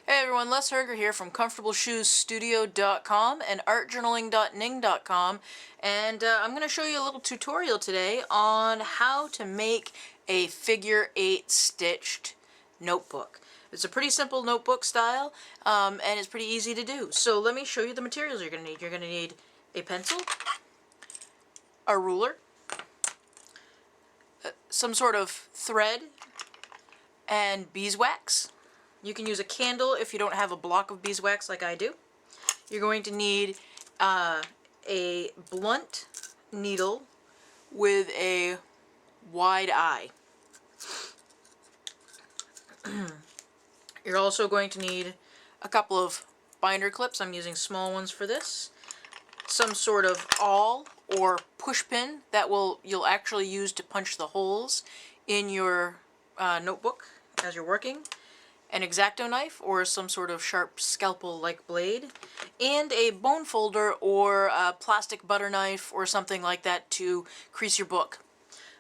Hey everyone, Les Herger here from ComfortableShoesStudio.com and ArtJournaling.ning.com, and I'm going to show you a little tutorial today on how to make a figure 8 stitched notebook. It's a pretty simple notebook style, and it's pretty easy to do. So let me show you the materials you're going to need. You're going to need a pencil, a ruler, some sort of thread, and beeswax. You can use a candle if you don't have a block of beeswax like I do. You're going to need a blunt needle with a wide eye. You're also going to need a couple of binder clips. I'm using small ones for this. Some sort of awl or push pin that you'll actually use to punch the holes in your notebook as you're working. An X-Acto knife or some sort of sharp scalpel-like blade, and a bone folder or a plastic butter knife or something like that to crease your book.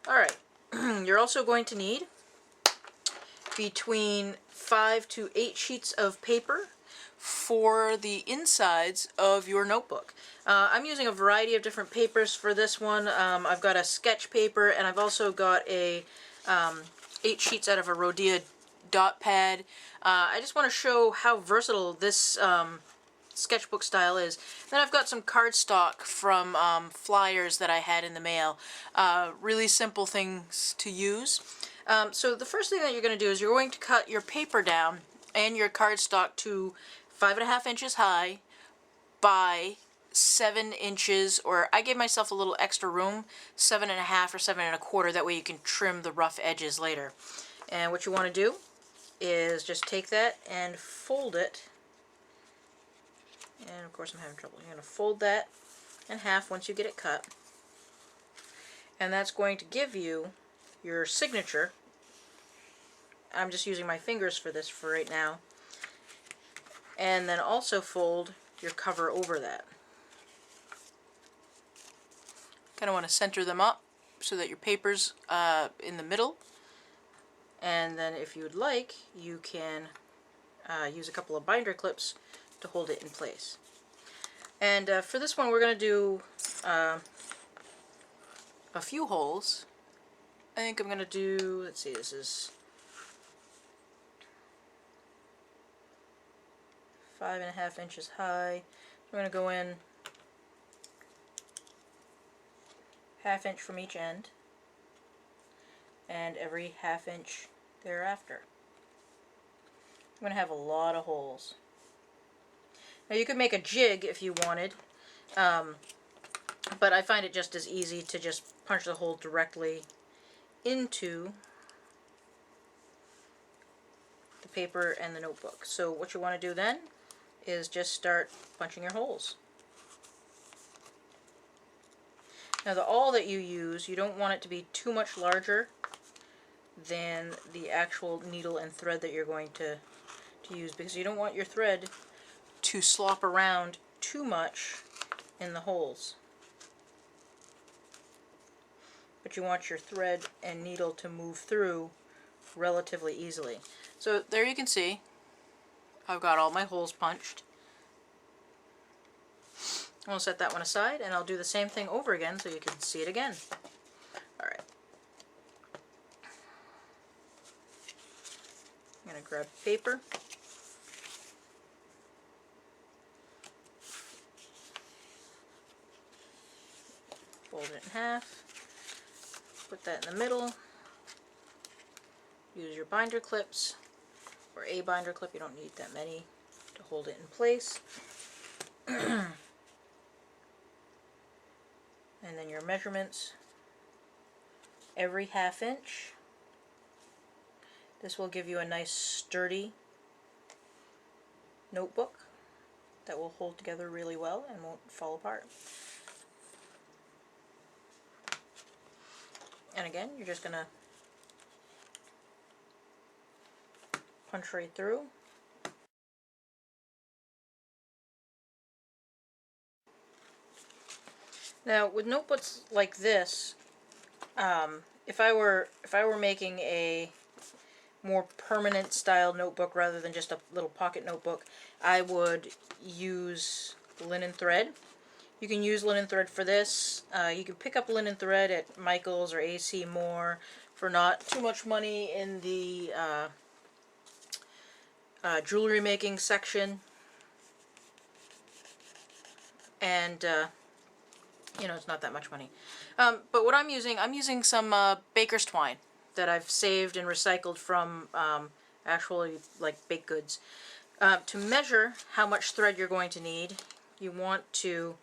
Alright, you're also going to need between 5 to 8 sheets of paper for the insides of your notebook. I'm using a variety of different papers for this one. I've got a sketch paper, and I've also got a 8 sheets out of a Rhodia dot pad. I just want to show how versatile this sketchbook style is. Then I've got some cardstock from flyers that I had in the mail. Really simple things to use. So the first thing that you're going to do is you're going to cut your paper down and your cardstock to 5.5 inches high by 7 inches, or I gave myself a little extra room, 7.5 or 7.25, that way you can trim the rough edges later. And what you want to do is just take that and fold it, and of course I'm having trouble. You're going to fold that in half once you get it cut, and that's going to give you your signature. I'm just using my fingers for this for right now. And then also fold your cover over that. Kind of want to center them up so that your paper's in the middle. And then if you would like, you can use a couple of binder clips to hold it in place. And for this one we're going to do a few holes. I think I'm going to do, let's see, this is 5.5 inches high. I'm going to go in 1/2 inch from each end, and every 1/2 inch thereafter. I'm going to have a lot of holes. Now you could make a jig if you wanted, but I find it just as easy to just punch the hole directly into the paper and the notebook. So what you want to do then is just start punching your holes. Now the awl that you use, you don't want it to be too much larger than the actual needle and thread that you're going to use, because you don't want your thread to slop around too much in the holes. But you want your thread and needle to move through relatively easily. So there you can see I've got all my holes punched. I'll set that one aside, and I'll do the same thing over again so you can see it again. Alright. I'm going to grab paper. Fold it in half. Put that in the middle. Use your binder clips, or a binder clip, you don't need that many, to hold it in place. And then your measurements, every 1/2 inch. This will give you a nice sturdy notebook that will hold together really well and won't fall apart. And again, you're just going to punch right through. Now with notebooks like this, if I were making a more permanent style notebook rather than just a little pocket notebook, I would use linen thread. You can use linen thread for this. You can pick up linen thread at Michael's or AC Moore for not too much money in the jewelry making section. And you know, it's not that much money. But what I'm using some baker's twine that I've saved and recycled from actually like baked goods. To measure how much thread you're going to need, you want to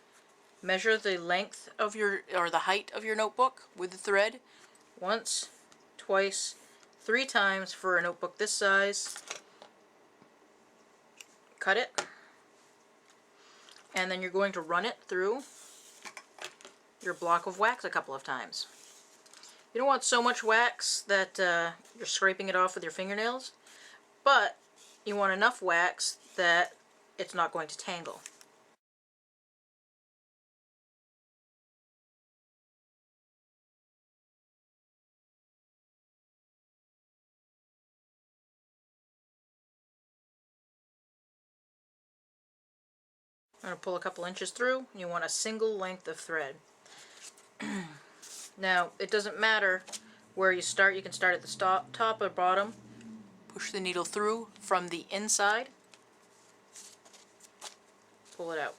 measure the length of your, or the height of your notebook with the thread. Once, twice, 3 times for a notebook this size. Cut it. And then you're going to run it through your block of wax a couple of times. You don't want so much wax that you're scraping it off with your fingernails, but you want enough wax that it's not going to tangle. I'm going to pull a couple inches through. You want a single length of thread. Now, it doesn't matter where you start. You can start at the top or bottom. Push the needle through from the inside. Pull it out.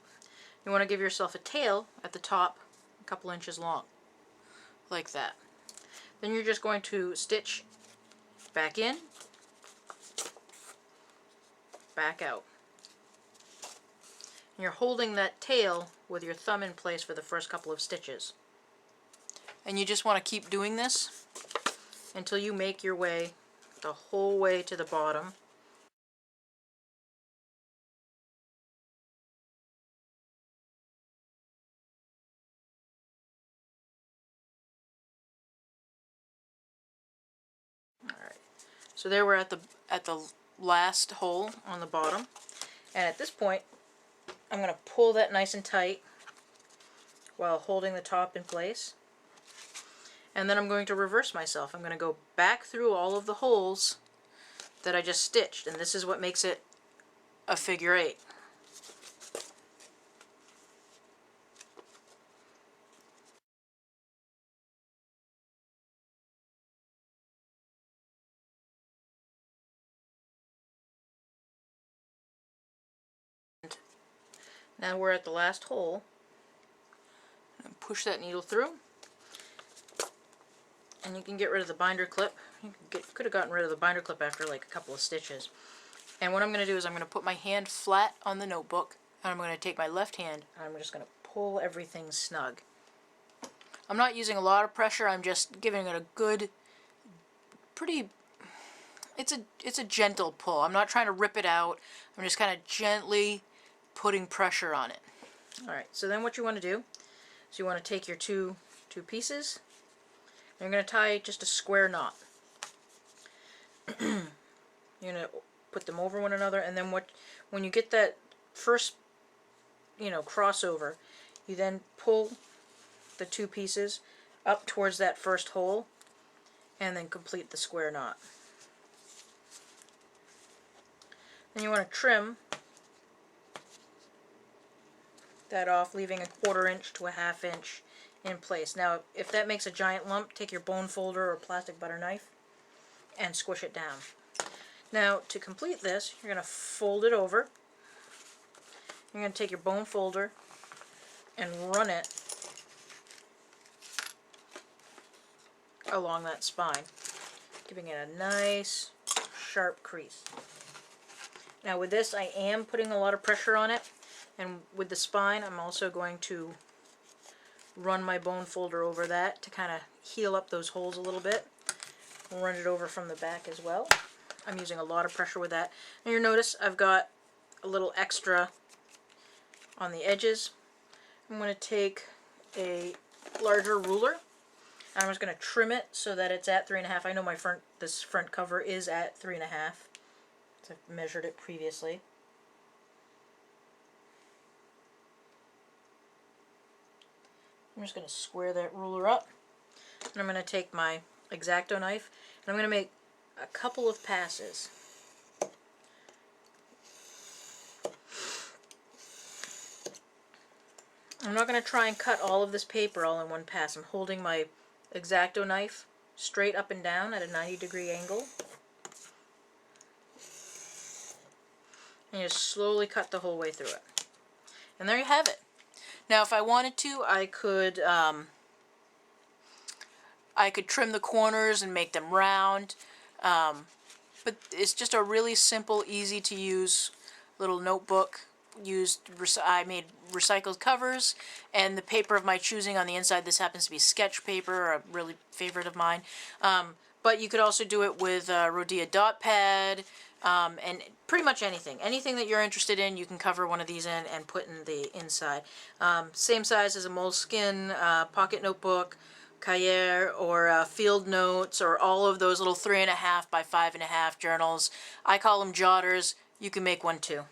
You want to give yourself a tail at the top, a couple inches long, like that. Then you're just going to stitch back in, back out. And you're holding that tail with your thumb in place for the first couple of stitches. And you just want to keep doing this until you make your way the whole way to the bottom. Alright, so there we're at the last hole on the bottom. And at this point, I'm going to pull that nice and tight while holding the top in place. And then I'm going to reverse myself. I'm going to go back through all of the holes that I just stitched, and this is what makes it a figure 8. Now we're at the last hole. Push that needle through, and you can get rid of the binder clip. You could have gotten rid of the binder clip after like a couple of stitches. And what I'm going to do is I'm going to put my hand flat on the notebook, and I'm going to take my left hand and I'm just going to pull everything snug. I'm not using a lot of pressure. I'm just giving it a good, it's a gentle pull. I'm not trying to rip it out. I'm just kind of gently putting pressure on it. Alright, so then what you want to do is you want to take your two pieces, and you're going to tie just a square knot. You're going to put them over one another, and then when you get that first, crossover, you then pull the 2 pieces up towards that first hole, and then complete the square knot. Then you want to trim that off, leaving a 1/4 inch to a 1/2 inch in place. Now, if that makes a giant lump, take your bone folder or plastic butter knife and squish it down. Now, to complete this, you're going to fold it over. You're going to take your bone folder and run it along that spine, giving it a nice sharp crease. Now with this, I am putting a lot of pressure on it, and with the spine I'm also going to run my bone folder over that to kind of heal up those holes a little bit. Run it over from the back as well. I'm using a lot of pressure with that. And you'll notice I've got a little extra on the edges. I'm going to take a larger ruler. I'm just going to trim it so that it's at 3.5. I know this front cover is at 3.5. So I've measured it previously. I'm just going to square that ruler up. And I'm going to take my X-Acto knife, and I'm going to make a couple of passes. I'm not going to try and cut all of this paper all in one pass. I'm holding my X-Acto knife straight up and down at a 90-degree angle. And you just slowly cut the whole way through it. And there you have it. Now if I wanted to, I could trim the corners and make them round. But it's just a really simple, easy to use little notebook. I made recycled covers and the paper of my choosing on the inside. This happens to be sketch paper, a really favorite of mine. But you could also do it with Rhodia dot pad and pretty much anything. Anything that you're interested in, you can cover one of these in and put in the inside. Same size as a Moleskine pocket notebook, Cahiers, or field notes, or all of those little 3.5 by 5.5 journals. I call them jotters. You can make one too.